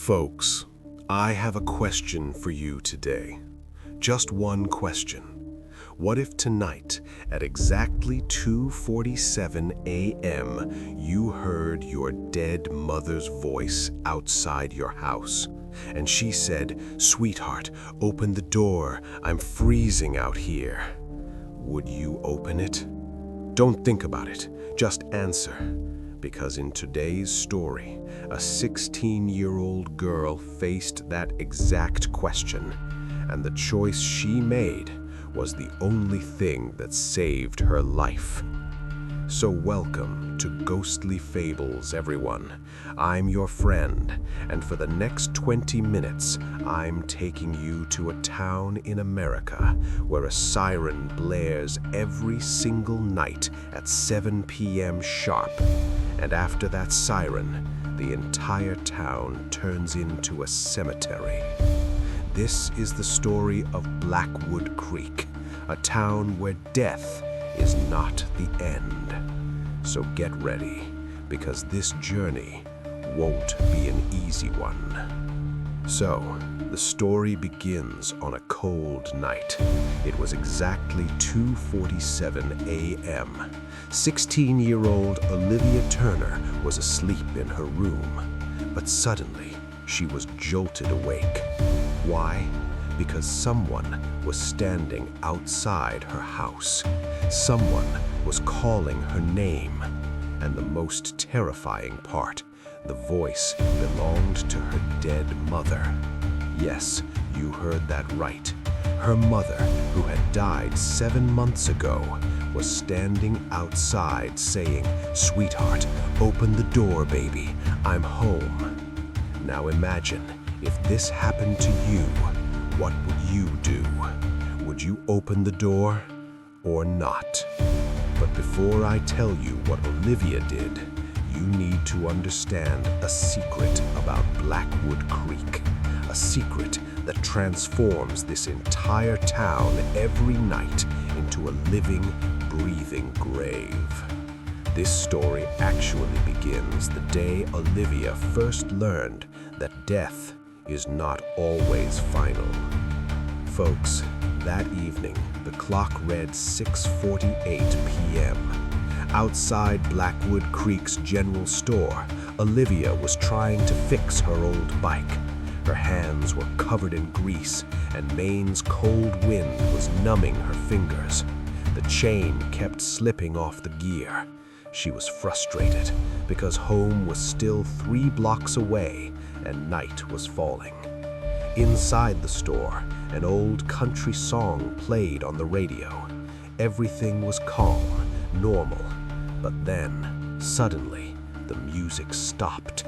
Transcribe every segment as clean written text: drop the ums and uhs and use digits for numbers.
Folks, I have a question for you today. Just one question. What if tonight, at exactly 2:47 a.m., you heard your dead mother's voice outside your house, and she said, "Sweetheart, open the door, I'm freezing out here." Would you open it? Don't think about it, just answer. Because in today's story, a 16-year-old girl faced that exact question, and the choice she made was the only thing that saved her life. So welcome to Ghostly Fables, everyone. I'm your friend, and for the next 20 minutes, I'm taking you to a town in America where a siren blares every single night at 7 p.m. sharp. And after that siren, the entire town turns into a cemetery. This is the story of Blackwood Creek, a town where death is not the end. So get ready, because this journey won't be an easy one. So, the story begins on a cold night. It was exactly 2:47 a.m. 16-year-old Olivia Turner was asleep in her room, but suddenly she was jolted awake. Why? Because someone was standing outside her house. Someone was calling her name. And the most terrifying part, the voice belonged to her dead mother. Yes, you heard that right. Her mother, who had died 7 months ago, was standing outside saying, "Sweetheart, open the door, baby. I'm home." Now imagine, if this happened to you, what would you do? Would you open the door or not? But before I tell you what Olivia did, you need to understand a secret about Blackwood Creek. A secret that transforms this entire town every night into a living, breathing grave. This story actually begins the day Olivia first learned that death is not always final. Folks, that evening, the clock read 6:48 p.m. Outside Blackwood Creek's general store, Olivia was trying to fix her old bike. Her hands were covered in grease, and Maine's cold wind was numbing her fingers. The chain kept slipping off the gear. She was frustrated because home was still 3 blocks away and night was falling. Inside the store, an old country song played on the radio. Everything was calm, normal, but then, suddenly, the music stopped,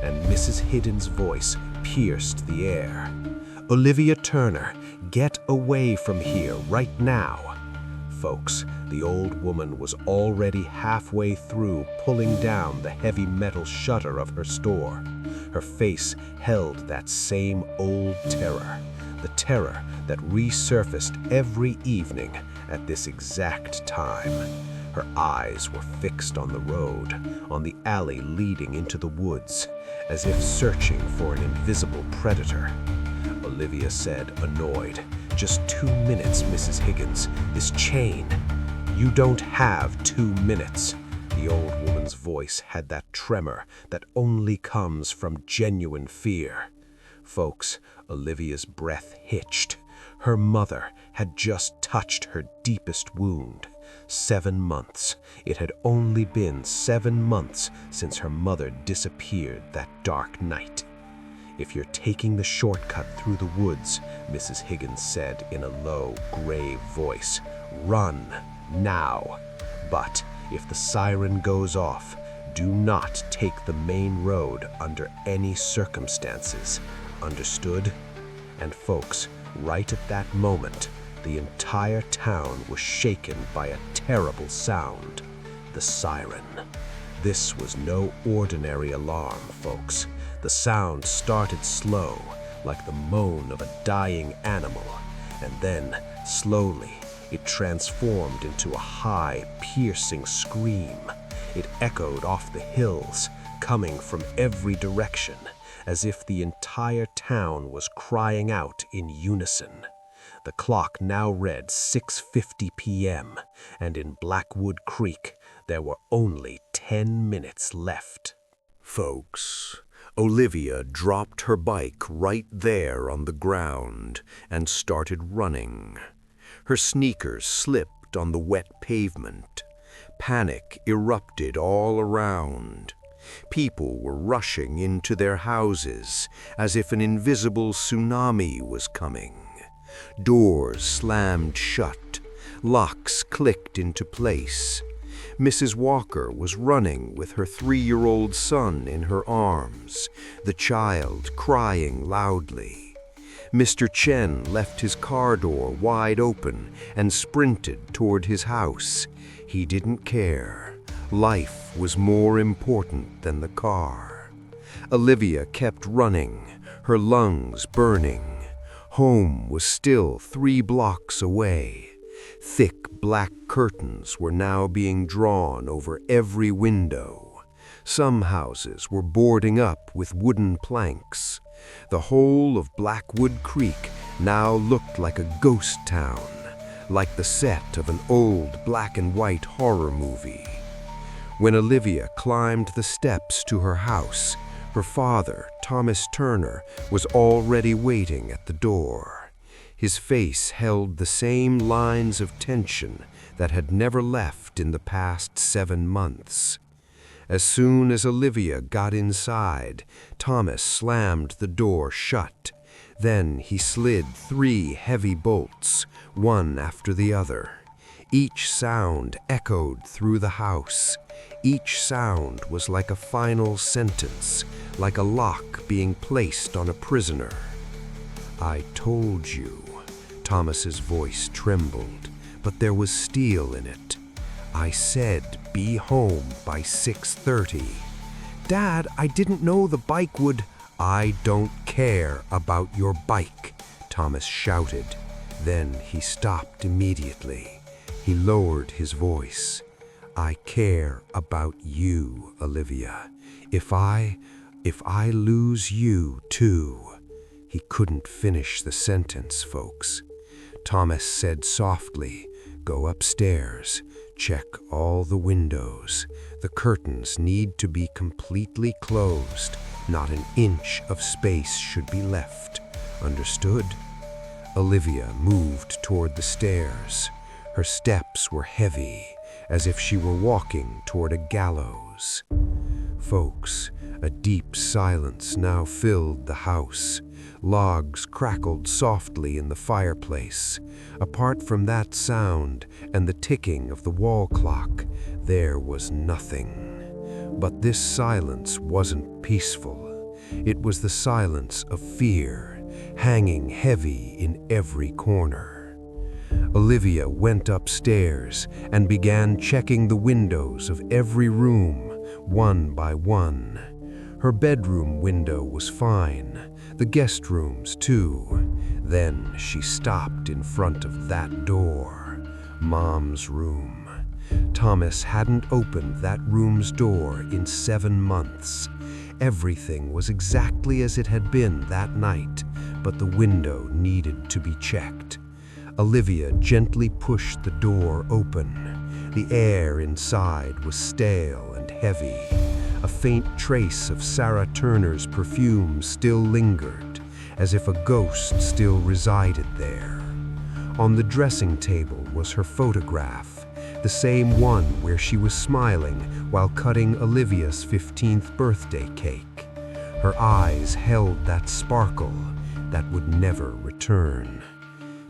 and Mrs. Hidden's voice pierced the air. "Olivia Turner, get away from here right now." Folks, the old woman was already halfway through pulling down the heavy metal shutter of her store. Her face held that same old terror, the terror that resurfaced every evening at this exact time. Her eyes were fixed on the road, on the alley leading into the woods, as if searching for an invisible predator. Olivia said, annoyed, "Just 2 minutes, Mrs. Higgins. This chain." "You don't have 2 minutes." The old woman's voice had that tremor that only comes from genuine fear. Folks, Olivia's breath hitched. Her mother had just touched her deepest wound. 7 months. It had only been 7 months since her mother disappeared that dark night. "If you're taking the shortcut through the woods," Mrs. Higgins said in a low, grave voice, "run, now. But if the siren goes off, do not take the main road under any circumstances. Understood?" And folks, right at that moment, the entire town was shaken by a terrible sound, the siren. This was no ordinary alarm, folks. The sound started slow, like the moan of a dying animal, and then, slowly, it transformed into a high, piercing scream. It echoed off the hills, coming from every direction, as if the entire town was crying out in unison. The clock now read 6:50 p.m., and in Blackwood Creek there were only 10 minutes left. Folks, Olivia dropped her bike right there on the ground and started running. Her sneakers slipped on the wet pavement. Panic erupted all around. People were rushing into their houses as if an invisible tsunami was coming. Doors slammed shut. Locks clicked into place. Mrs. Walker was running with her 3-year-old son in her arms, the child crying loudly. Mr. Chen left his car door wide open and sprinted toward his house. He didn't care. Life was more important than the car. Olivia kept running, her lungs burning. Home was still 3 blocks away. Thick black curtains were now being drawn over every window. Some houses were boarding up with wooden planks. The whole of Blackwood Creek now looked like a ghost town, like the set of an old black-and-white horror movie. When Olivia climbed the steps to her house, her father, Thomas Turner, was already waiting at the door. His face held the same lines of tension that had never left in the past 7 months. As soon as Olivia got inside, Thomas slammed the door shut. Then he slid 3 heavy bolts, one after the other. Each sound echoed through the house. Each sound was like a final sentence, like a lock being placed on a prisoner. "I told you." Thomas's voice trembled, but there was steel in it. "I said be home by 6:30. "Dad, I didn't know the bike would—" "I don't care about your bike," Thomas shouted. Then he stopped immediately. He lowered his voice. "I care about you, Olivia. If I lose you too." He couldn't finish the sentence, folks. Thomas said softly, "Go upstairs. Check all the windows. The curtains need to be completely closed. Not an inch of space should be left. Understood?" Olivia moved toward the stairs. Her steps were heavy, as if she were walking toward a gallows. Folks, a deep silence now filled the house. Logs crackled softly in the fireplace. Apart from that sound and the ticking of the wall clock, there was nothing. But this silence wasn't peaceful. It was the silence of fear, hanging heavy in every corner. Olivia went upstairs and began checking the windows of every room, one by one. Her bedroom window was fine, the guest rooms too. Then she stopped in front of that door, Mom's room. Thomas hadn't opened that room's door in 7 months. Everything was exactly as it had been that night, but the window needed to be checked. Olivia gently pushed the door open. The air inside was stale and heavy. A faint trace of Sarah Turner's perfume still lingered, as if a ghost still resided there. On the dressing table was her photograph, the same one where she was smiling while cutting Olivia's 15th birthday cake. Her eyes held that sparkle that would never return.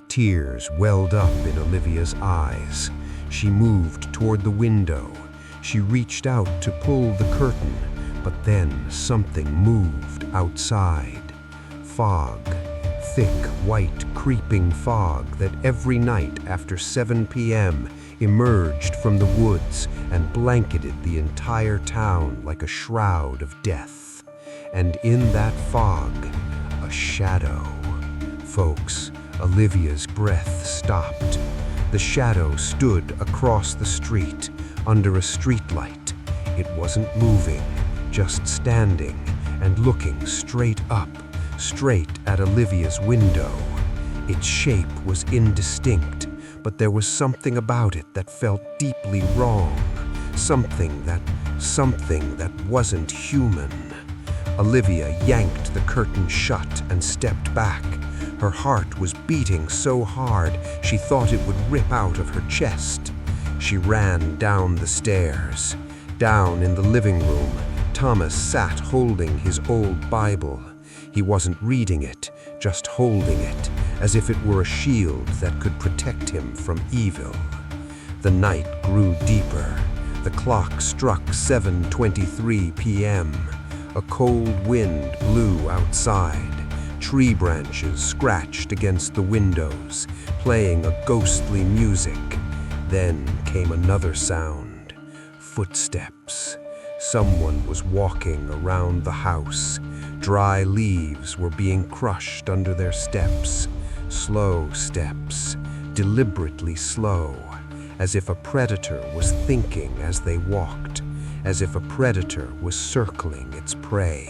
Tears welled up in Olivia's eyes. She moved toward the window. She reached out to pull the curtain, but then something moved outside. Fog, thick, white, creeping fog that every night after 7 p.m. emerged from the woods and blanketed the entire town like a shroud of death. And in that fog, a shadow. Folks, Olivia's breath stopped. The shadow stood across the street, under a streetlight. It wasn't moving, just standing, and looking straight up, straight at Olivia's window. Its shape was indistinct, but there was something about it that felt deeply wrong, something that wasn't human. Olivia yanked the curtain shut and stepped back. Her heart was beating so hard she thought it would rip out of her chest. She ran down the stairs. Down in the living room, Thomas sat holding his old Bible. He wasn't reading it, just holding it, as if it were a shield that could protect him from evil. The night grew deeper. The clock struck 7:23 p.m. A cold wind blew outside. Tree branches scratched against the windows, playing a ghostly music. Then came another sound. Footsteps. Someone was walking around the house. Dry leaves were being crushed under their steps. Slow steps, deliberately slow, as if a predator was thinking as they walked, as if a predator was circling its prey.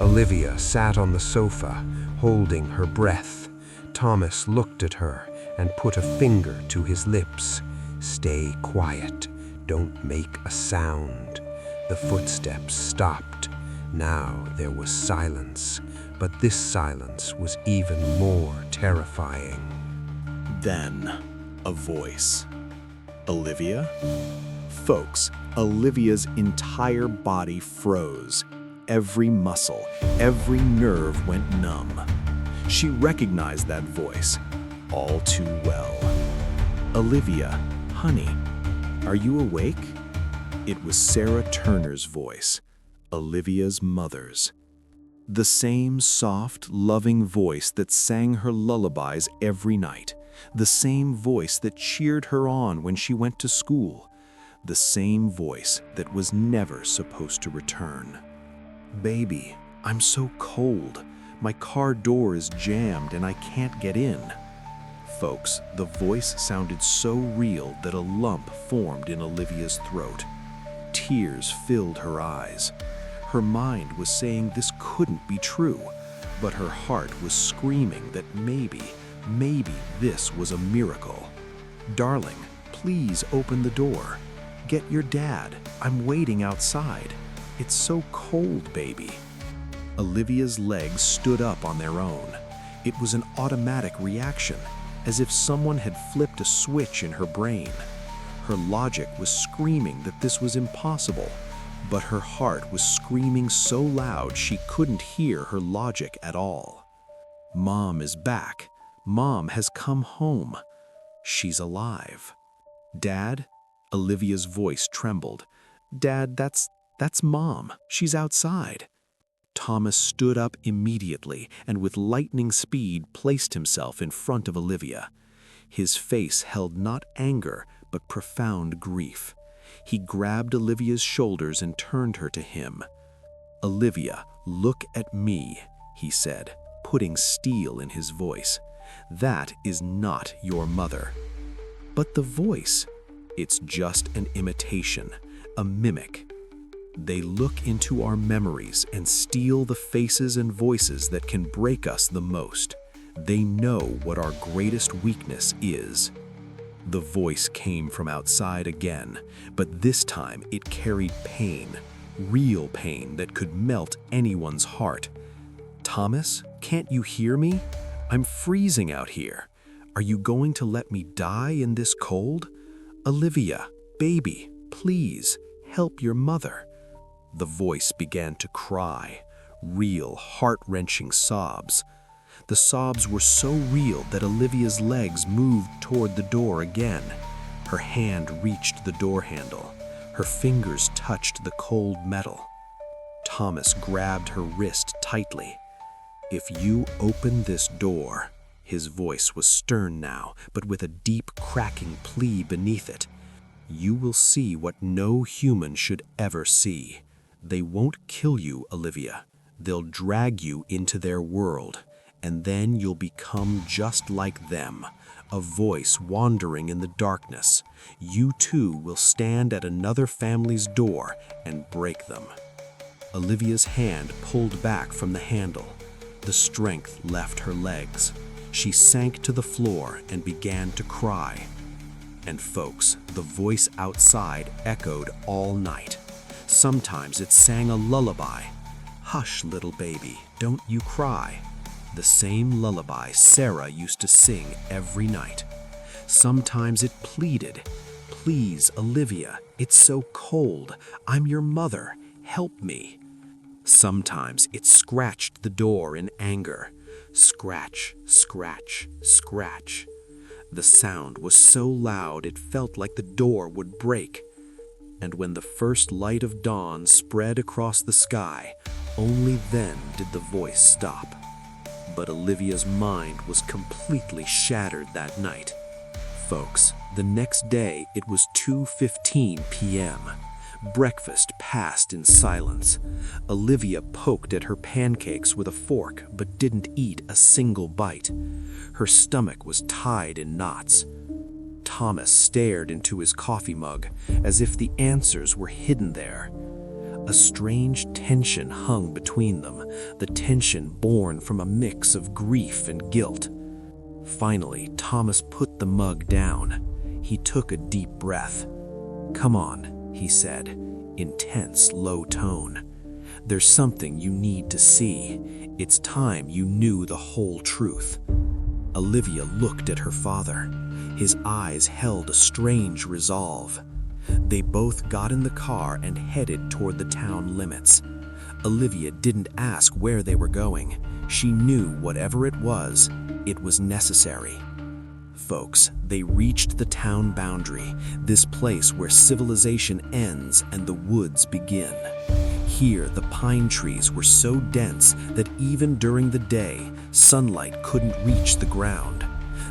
Olivia sat on the sofa, holding her breath. Thomas looked at her and put a finger to his lips. "Stay quiet. Don't make a sound." The footsteps stopped. Now there was silence, but this silence was even more terrifying. Then, a voice. Olivia? Folks, Olivia's entire body froze. Every muscle, every nerve went numb. She recognized that voice all too well. "Olivia, honey, are you awake?" It was Sarah Turner's voice, Olivia's mother's. The same soft, loving voice that sang her lullabies every night. The same voice that cheered her on when she went to school. The same voice that was never supposed to return. "Baby, I'm so cold. My car door is jammed and I can't get in." Folks, the voice sounded so real that a lump formed in Olivia's throat. Tears filled her eyes. Her mind was saying this couldn't be true, but her heart was screaming that maybe this was a miracle. "Darling, please open the door. Get your dad. I'm waiting outside. It's so cold, baby." Olivia's legs stood up on their own. It was an automatic reaction, as if someone had flipped a switch in her brain. Her logic was screaming that this was impossible, but her heart was screaming so loud she couldn't hear her logic at all. Mom is back. Mom has come home. She's alive. "Dad?" Olivia's voice trembled. "Dad, that's Mom. She's outside." Thomas stood up immediately and with lightning speed placed himself in front of Olivia. His face held not anger, but profound grief. He grabbed Olivia's shoulders and turned her to him. "Olivia, look at me," he said, putting steel in his voice. "That is not your mother." "But the voice, it's just an imitation, a mimic. They look into our memories and steal the faces and voices that can break us the most. They know what our greatest weakness is." The voice came from outside again, but this time it carried pain, real pain that could melt anyone's heart. "Thomas, can't you hear me? I'm freezing out here. Are you going to let me die in this cold? Olivia, baby, please, help your mother." The voice began to cry, real, heart-wrenching sobs. The sobs were so real that Olivia's legs moved toward the door again. Her hand reached the door handle. Her fingers touched the cold metal. Thomas grabbed her wrist tightly. "If you open this door," his voice was stern now, but with a deep cracking plea beneath it, "you will see what no human should ever see. They won't kill you, Olivia. They'll drag you into their world, and then you'll become just like them, a voice wandering in the darkness. You too will stand at another family's door and break them." Olivia's hand pulled back from the handle. The strength left her legs. She sank to the floor and began to cry. And folks, the voice outside echoed all night. Sometimes it sang a lullaby. "Hush, little baby, don't you cry." The same lullaby Sarah used to sing every night. Sometimes it pleaded, "Please, Olivia, it's so cold. I'm your mother. Help me." Sometimes it scratched the door in anger. Scratch, scratch, scratch. The sound was so loud it felt like the door would break. And when the first light of dawn spread across the sky, only then did the voice stop. But Olivia's mind was completely shattered that night. Folks, the next day it was 2:15 p.m. Breakfast passed in silence. Olivia poked at her pancakes with a fork but didn't eat a single bite. Her stomach was tied in knots. Thomas stared into his coffee mug as if the answers were hidden there. A strange tension hung between them, the tension born from a mix of grief and guilt. Finally, Thomas put the mug down. He took a deep breath. "Come on," he said, in tense, low tone. "There's something you need to see. It's time you knew the whole truth." Olivia looked at her father. His eyes held a strange resolve. They both got in the car and headed toward the town limits. Olivia didn't ask where they were going. She knew whatever it was necessary. Folks, they reached the town boundary, this place where civilization ends and the woods begin. Here, the pine trees were so dense that even during the day, sunlight couldn't reach the ground.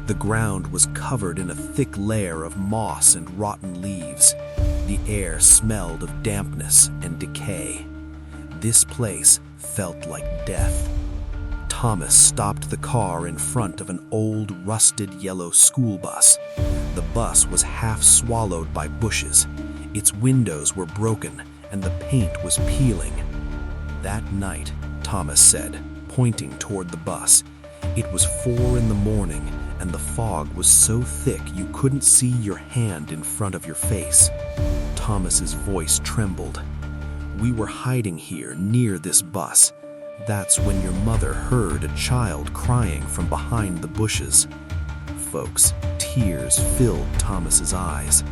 The ground was covered in a thick layer of moss and rotten leaves. The air smelled of dampness and decay. This place felt like death. Thomas stopped the car in front of an old, rusted yellow school bus. The bus was half swallowed by bushes. Its windows were broken, and the paint was peeling. "That night," Thomas said, pointing toward the bus, "it was 4 in the morning, and the fog was so thick you couldn't see your hand in front of your face." Thomas's voice trembled. "We were hiding here near this bus. That's when your mother heard a child crying from behind the bushes." Folks, tears filled Thomas's eyes.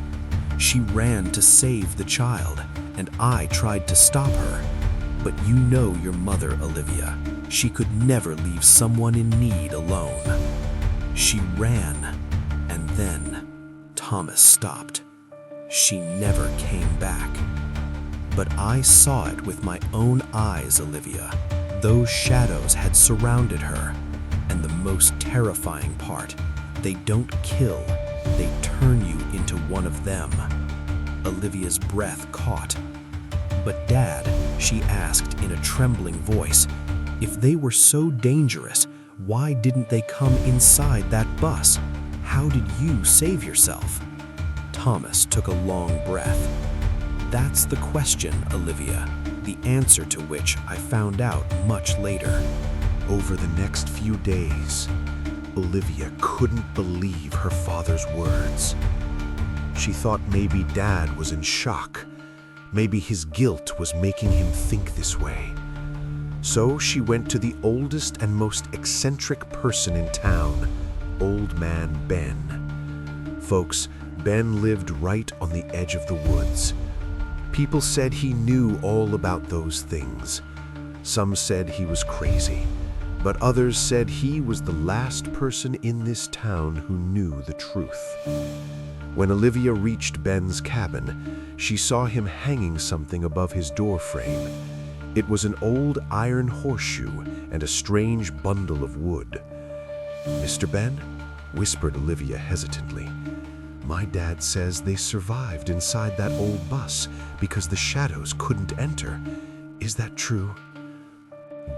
"She ran to save the child, and I tried to stop her. But you know your mother, Olivia. She could never leave someone in need alone. She ran, and then..." Thomas stopped. "She never came back. But I saw it with my own eyes, Olivia. Those shadows had surrounded her. And the most terrifying part, they don't kill, they turn you into one of them." Olivia's breath caught. "But Dad," she asked in a trembling voice, "if they were so dangerous, why didn't they come inside that bus? How did you save yourself?" Thomas took a long breath. "That's the question, Olivia, the answer to which I found out much later." Over the next few days, Olivia couldn't believe her father's words. She thought maybe Dad was in shock. Maybe his guilt was making him think this way. So she went to the oldest and most eccentric person in town, Old Man Ben. Folks, Ben lived right on the edge of the woods. People said he knew all about those things. Some said he was crazy, but others said he was the last person in this town who knew the truth. When Olivia reached Ben's cabin, she saw him hanging something above his doorframe. It was an old iron horseshoe and a strange bundle of wood. "Mr. Ben?" whispered Olivia hesitantly. "My dad says they survived inside that old bus because the shadows couldn't enter. Is that true?"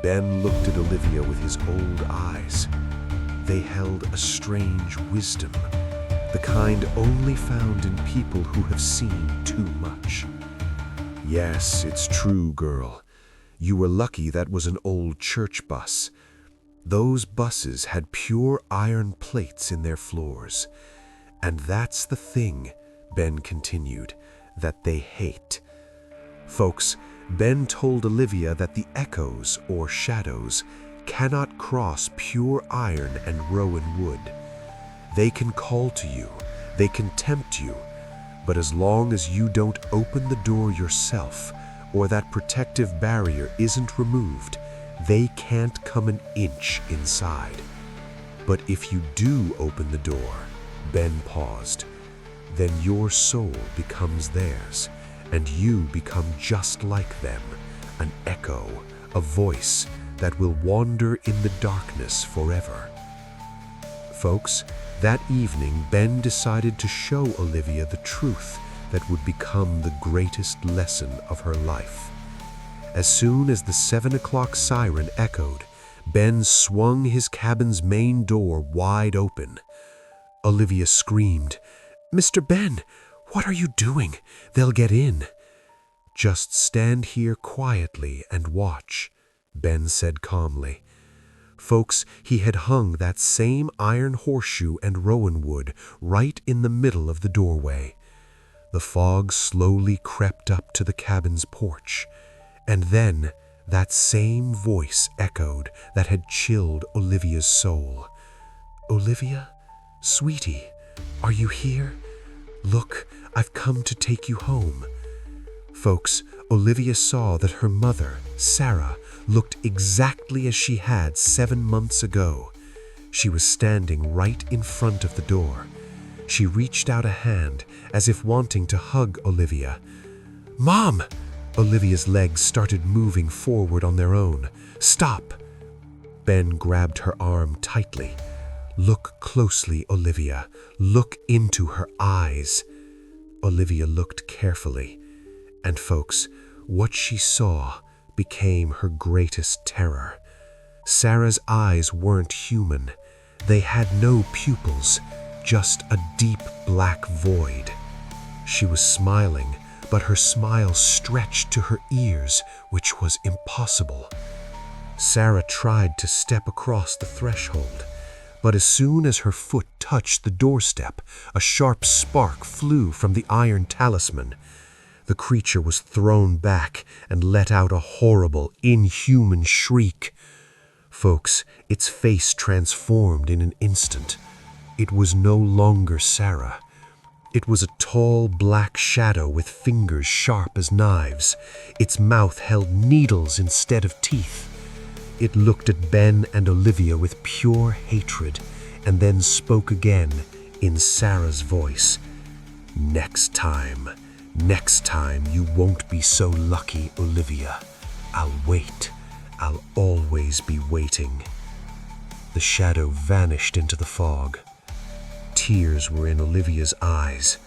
Ben looked at Olivia with his old eyes. They held a strange wisdom, the kind only found in people who have seen too much. "Yes, it's true, girl. You were lucky that was an old church bus. Those buses had pure iron plates in their floors. And that's the thing, Ben continued, that they hate. Folks, Ben told Olivia that the echoes, or shadows, cannot cross pure iron and rowan wood. They can call to you, they can tempt you, but as long as you don't open the door yourself, or that protective barrier isn't removed, they can't come an inch inside. But if you do open the door, Ben paused, then your soul becomes theirs, and you become just like them, an echo, a voice that will wander in the darkness forever. Folks, that evening Ben decided to show Olivia the truth that would become the greatest lesson of her life. As soon as the 7 o'clock siren echoed, Ben swung his cabin's main door wide open. Olivia screamed, "Mr. Ben, what are you doing? They'll get in." "Just stand here quietly and watch," Ben said calmly. Folks, he had hung that same iron horseshoe and rowan wood right in the middle of the doorway. The fog slowly crept up to the cabin's porch, and then that same voice echoed that had chilled Olivia's soul. "Olivia, sweetie, are you here? Look, I've come to take you home." Folks, Olivia saw that her mother, Sarah, looked exactly as she had 7 months ago. She was standing right in front of the door. She reached out a hand as if wanting to hug Olivia. "Mom!" Olivia's legs started moving forward on their own. "Stop!" Ben grabbed her arm tightly. "Look closely, Olivia. Look into her eyes." Olivia looked carefully. And folks, what she saw became her greatest terror. Sarah's eyes weren't human. They had no pupils, just a deep black void. She was smiling, but her smile stretched to her ears, which was impossible. Sarah tried to step across the threshold, but as soon as her foot touched the doorstep, a sharp spark flew from the iron talisman. The creature was thrown back and let out a horrible, inhuman shriek. Folks, its face transformed in an instant. It was no longer Sarah. It was a tall black shadow with fingers sharp as knives. Its mouth held needles instead of teeth. It looked at Ben and Olivia with pure hatred, and then spoke again in Sarah's voice. Next time you won't be so lucky, Olivia. I'll wait. I'll always be waiting." The shadow vanished into the fog. Tears were in Olivia's eyes,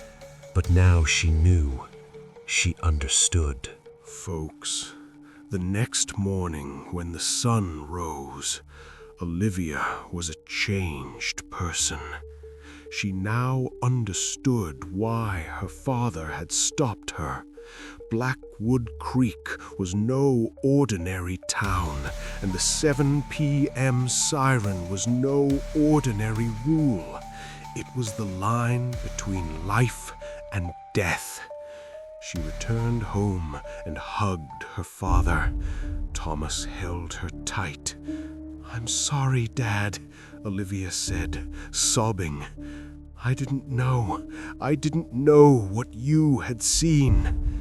but now she knew. She understood. Folks, the next morning when the sun rose, Olivia was a changed person. She now understood why her father had stopped her. Blackwood Creek was no ordinary town, and the 7 p.m. siren was no ordinary rule. It was the line between life and death. She returned home and hugged her father. Thomas held her tight. "I'm sorry, Dad," Olivia said, sobbing. I didn't know what you had seen."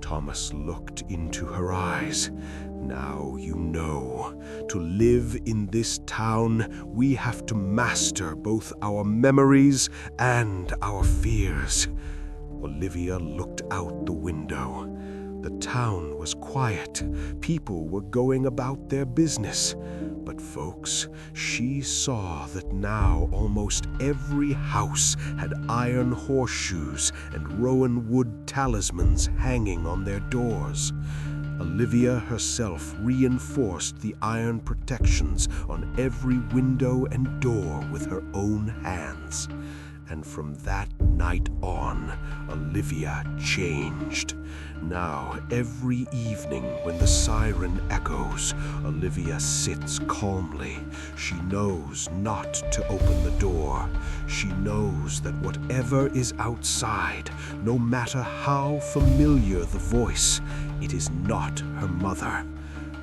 Thomas looked into her eyes. "Now you know. To live in this town, we have to master both our memories and our fears." Olivia looked out the window. The town was quiet. People were going about their business. But folks, she saw that now almost every house had iron horseshoes and rowan wood talismans hanging on their doors. Olivia herself reinforced the iron protections on every window and door with her own hands. And from that night on, Olivia changed. Now, every evening when the siren echoes, Olivia sits calmly. She knows not to open the door. She knows that whatever is outside, no matter how familiar the voice, it is not her mother.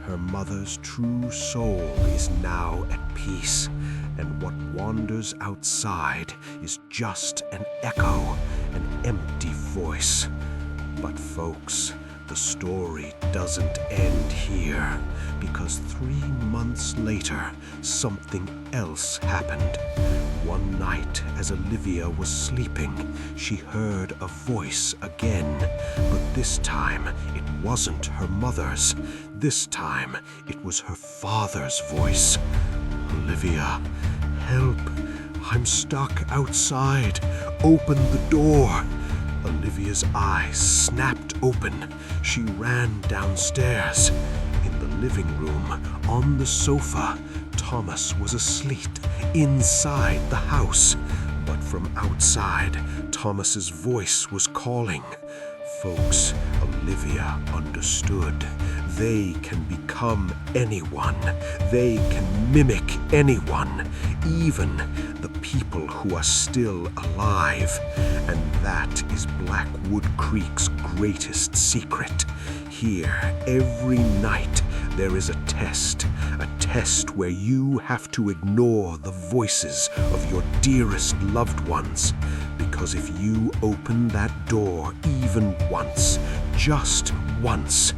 Her mother's true soul is now at peace, and what wanders outside is just an echo, an empty voice. But folks, the story doesn't end here, because 3 months later, something else happened. One night, as Olivia was sleeping, she heard a voice again, but this time it wasn't her mother's. This time it was her father's voice. "Olivia, help! I'm stuck outside. Open the door." Olivia's eyes snapped open. She ran downstairs. In the living room, on the sofa, Thomas was asleep inside the house. But from outside, Thomas's voice was calling. Folks, Olivia understood. They can become anyone. They can mimic anyone, even the people who are still alive. And that is Blackwood Creek's greatest secret. Here, every night, there is a test where you have to ignore the voices of your dearest loved ones. Because if you open that door even once, just once,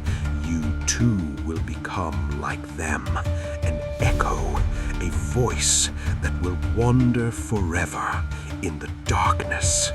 you too will become like them, an echo, a voice that will wander forever in the darkness.